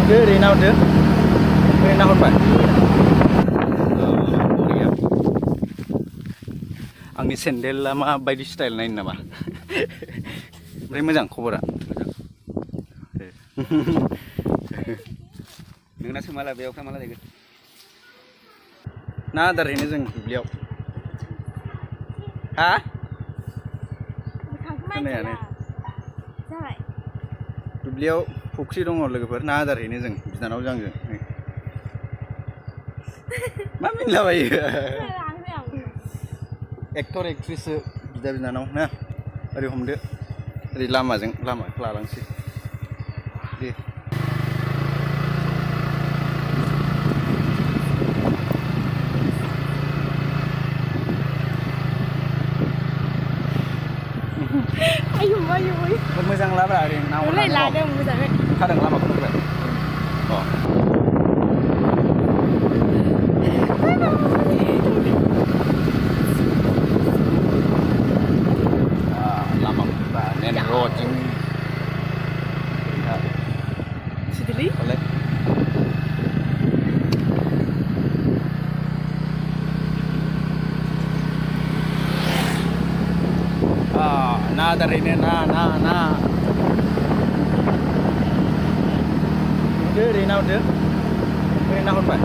Oke, Rina udah. Rina hotbar. Iya. Angni sendel lama bayi style nain nama. Oke मोजां खबरा नोंनासो माला बेयाव माला जागोन ना आदार हैनो जों दुब्लियाव हा खोनायानो दुब्लियाव फुख्रि दङ लोगोफोर ना आदार हैनो जों बिनानाव जोंजों मा मिनलाबायो एक्टर एक्ट्रेस बिदा बिनानाव ना ओरै हमदो ओरै लामाजों लामा लालांसै दे ayo मोजां लाब्रा ओरै नाव लादों मोजाङै खादों लामाखौ नुबाय अ लामाखौ मेन रडजों Sidili oleh na dari ini na udah Rina udah Rina hotbar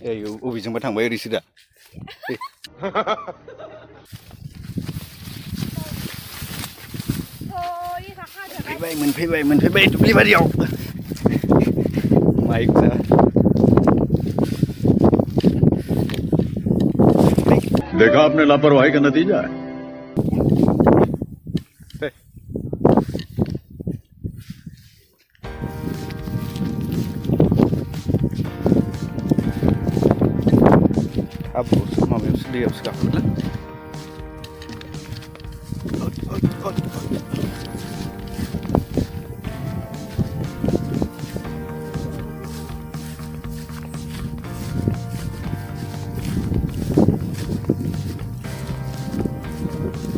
अबेजोंबा थांबाय ओरैसो दा मोनफैबाय दुब्लि बारियाव माइक जा देखा आपने लापरवाही का नतीजा है अब माबायावसो दैयावसो गाखोगोनलै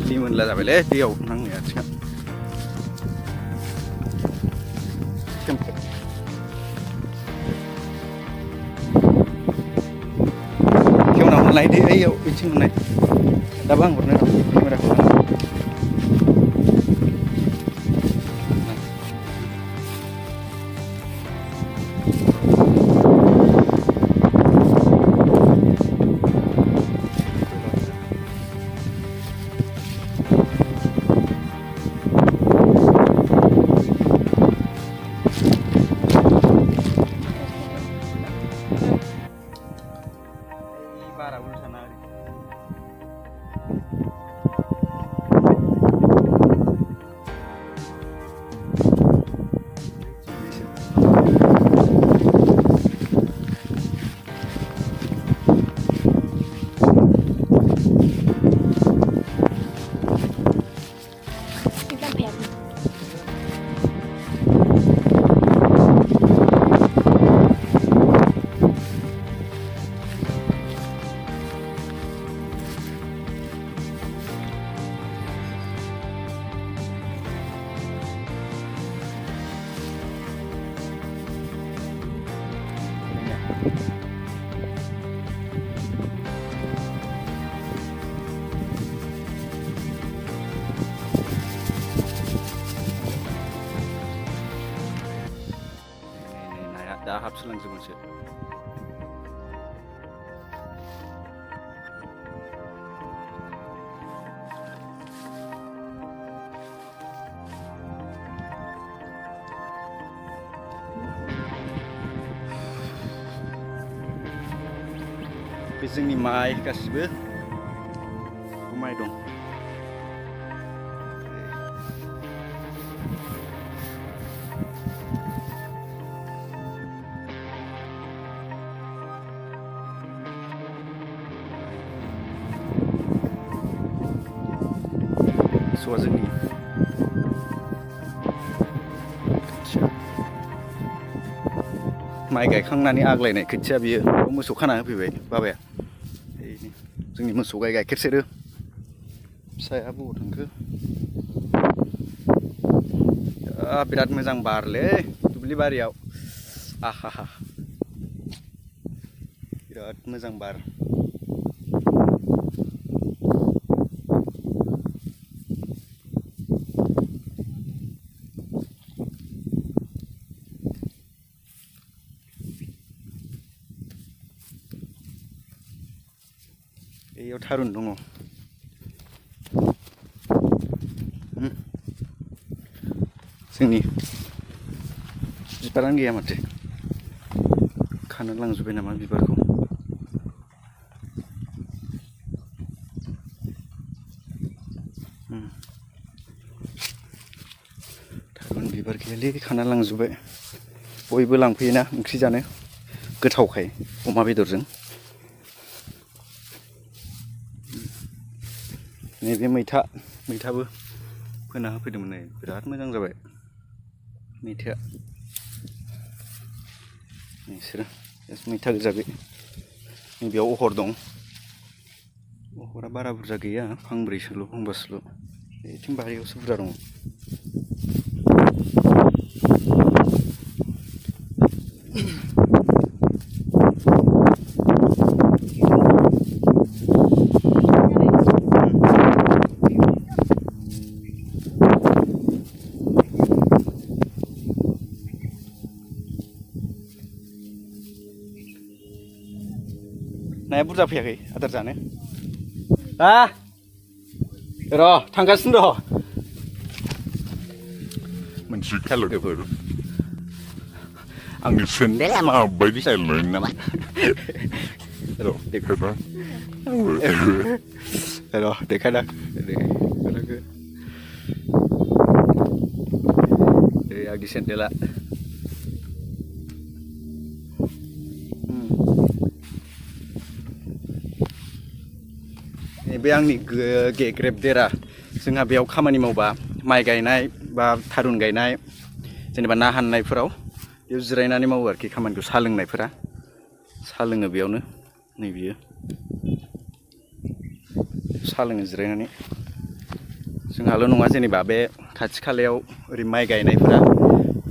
लिमोनला जाबायलै दैयाव नांनाय आथिङा नायदो ओइयाव बिथिं नुनाय दाबो आं हरनो केमेराखौ बारा उल्था ना दा हाबसोलांजोबगोनसो बे जोंनि माइ गासिबो माइ दं मोसौआ जोंनि माइ गायखांनानै आग्लायनाय खोथिया बियो मोसौ खाना होफैबाय बाबाया जोंनि मोसौ गाय गाइखेर सेरो फिसाया बबाव थांखो बिराद मोजां बारलै दुब्लि बारियाव आहा बिराद मोजां बार बेयाव थारुन दङ जोंनि बिबारानो गैया माथो खानो लांजोब्बाय नामा बिबारखौ थारुन बिबार गैयालै खाना लांजोब्बाय बयबो लांफैयोना ओंख्रि जानो गोथावखाय अमा बेदरजों नैबे मैथाबो फोना होफैदोंमोन नै बिराद मोजां जाबाय मैथाया नोंसोरो मैथा गोजा बे नैबेयाव अहर दं अहरा बारा बुरजा गैया फांब्रैसोल' फांबासोल' बेथिं बारियावसो बुरजा दङ नाया बुरजा फैयाखै आदार जानो र' थांगासिनो र' मोनसे खेल'फोर आंनि सोंनाया माबायदि जायोमोन नामा र' देखायबा र' देखायना आंनि सेन्देला बे आंनि गेग्रेब देरा जोंहा बेयाव खामानि मावबा माइ गायनाय बा थारुन गायनाय जेनेबा ना हाननायफोराव बेयाव जिरायनानै मावो आरोखि खामानिखौ साहा लोंनायफोरा साहा लोङो बेयावनो नै बियो साहा लोङो जिरायनानै जोंहाल' नङा जेनेबा बे खाथि खालायाव ओरै माइ गायनायफोरा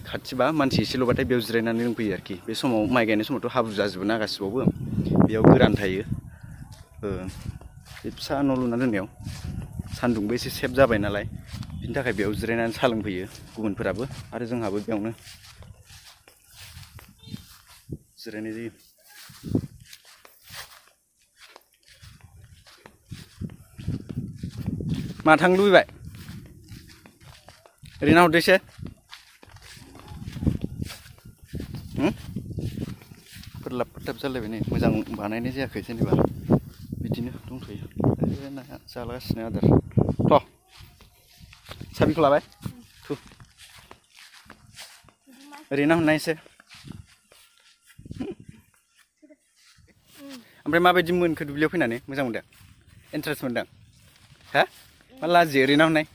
खाथिबा मानसि एसेल'बाथाय बेयाव जिरायनानै लोंफैयो आरोखि बे समाव माइ गायनाय समावथ' हाब्रु जाजोबो ना गासिबावबो बेयाव गोरान थायो बे फिसा न' लुना दोननायाव सान्दुंबो एसे सेभ जाबाय नालाय बिनि थाखाय बेयाव जिरायनानै साहा लोंफैयो गुबुनफोराबो आरो जोंहाबो बेयावनो जिरायनाय जायो मा थांनो लुबैबाय ओरैनो हरदो एसे फोरलाब फोथाब जालायबाय नै मोजां बानायनाय जायाखै जेनेबा बिदिनो दंथ'यो नाया जालागासिनो आदार थ' साबिखौ लाबाय थु ओरैनो हमनाय एसे ओमफ्राय माबायदि मोनखो दुब्लियाव फैनानै मोजां मोनदों इन्टारेस्ट मोनदों हा मा लाजियो ओरैनो हमनाय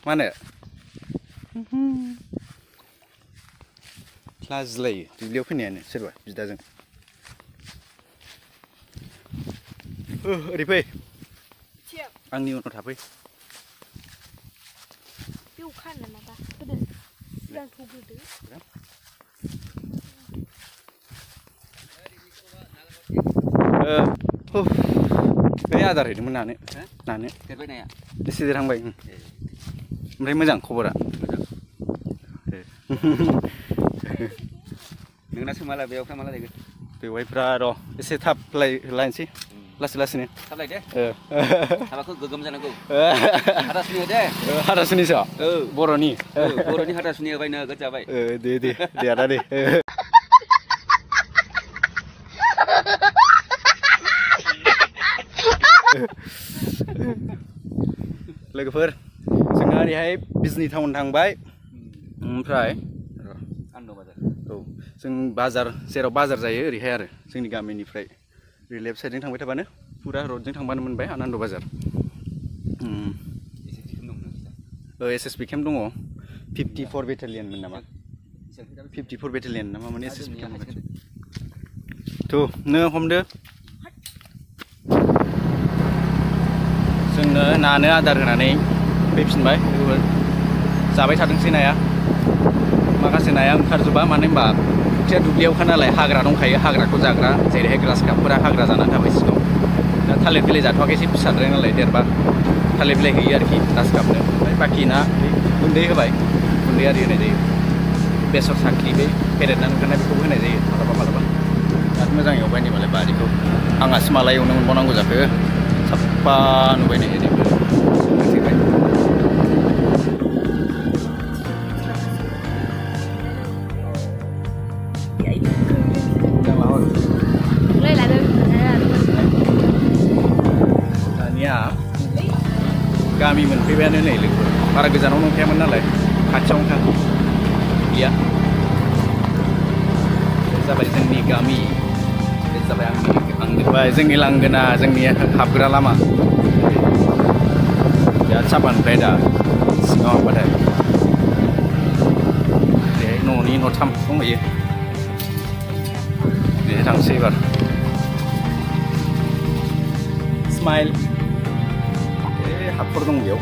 मानो लाजिलायो दुब्लियाव फैनायानो सोरबा बिदाजों ओरै फै आंनि उनाव थाफै बे आदार हैदोंमोन नानो देरबाय नाया एसे देरहांबाय ओमफ्राय मोजां खबरा नोंना सोमाला बेयाव खामाला जागोन बेवहायफ्रा र' एसे थाब लायनोसै लासै लासैनो सालाय दे हाबाखौ गोगोम जानांगौ हाथासुनि दे हाथासुनिसो बर'नि बर'नि हाथासुनि होबाय नोगोद जाबाय दे आदा दे लोगोफोर जोङो ओरैहाय बिजनि टाउन थांबाय ओमफ्राय औ जों बाजार जेराव बाजार जायो ओरैहाय आरो जोंनि गामिनिफ्राय ओरै लेफ्ट साइडजों थांबाय थाबानो फुरा रडजों थांबानो मोनबाय आनन्द बाजार SSB केम्प दङ 54 बेटालियनमोन नामा 54 बेटालियन नामा माने SSB केम्प थ' नों हमदो जोंनो नानो आदार होनानै फैफिनबाय जाबाय थादोंसै नाया माखासे नाया ओंखारजोबा मानो होनबा फुख्रिया दुब्लियावखा नालाय हाग्रा दंखायो हाग्राखौ जाग्रा जेरैहाय ग्रास कापफोरा हाग्रा जानानै थाबाय सिगाङाव दा थालिर बिलाइ जाथ'वाखै एसे फिसाद्राय नालाय देरबा थालिर बिलाइ होयो आरोखि ग्रास कापनो ओमफ्राय बाखि ना गुन्दै होबाय गुन्दै आरि होनाय जायो बेसर साख्रि बे फेरेदनानै ओंखारनाय बेखौबो होनाय जायो मालाबा बिराद मोजां एवबाय नै मालाय बारिखौ आंहासो माला एवनो मोनबावनांगौ जाखो साफा नुबाय नै ओरैबो दानिया गामि मोनफैबायानो नै लोगो बारा गोजानाव नंखायामोन नालाय खाथियावनोखा दुब्लिया जाबाय जोंनि गामि बे जाबाय जोंनि लांगोना जोंनि हाबग्रा लामा बिराद साफा नुबाय दा सिङाव हाबबाथाय ओरैहाय न'नि न'थाम दंहैयो बेहाय थांसै एबार स्माइल हाखर दं बेयाव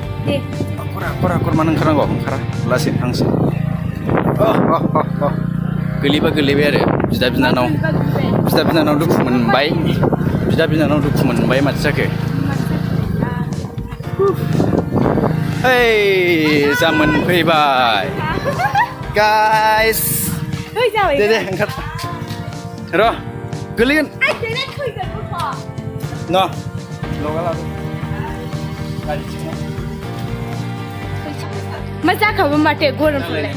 हाखर मानो ओंखारनांगौ ओंखारा लासै थांसै गोलैबा गोलैबाय आरो बिदा बिनानाव दुखु मोनबाय माथो जाखो ओइ जा मोनफैबाय गाइस दे ओंखार र' गोलैगोन न' लगा लादो मा जाखाबो माथो गरमफोरलाय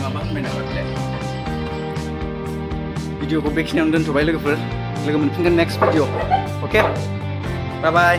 भिडिअखौ बेखिनियावनो दोनथ'बाय लोगोफोर लोगो मोनफिनगोन नेक्स्ट भिडिअ अके बाय बाय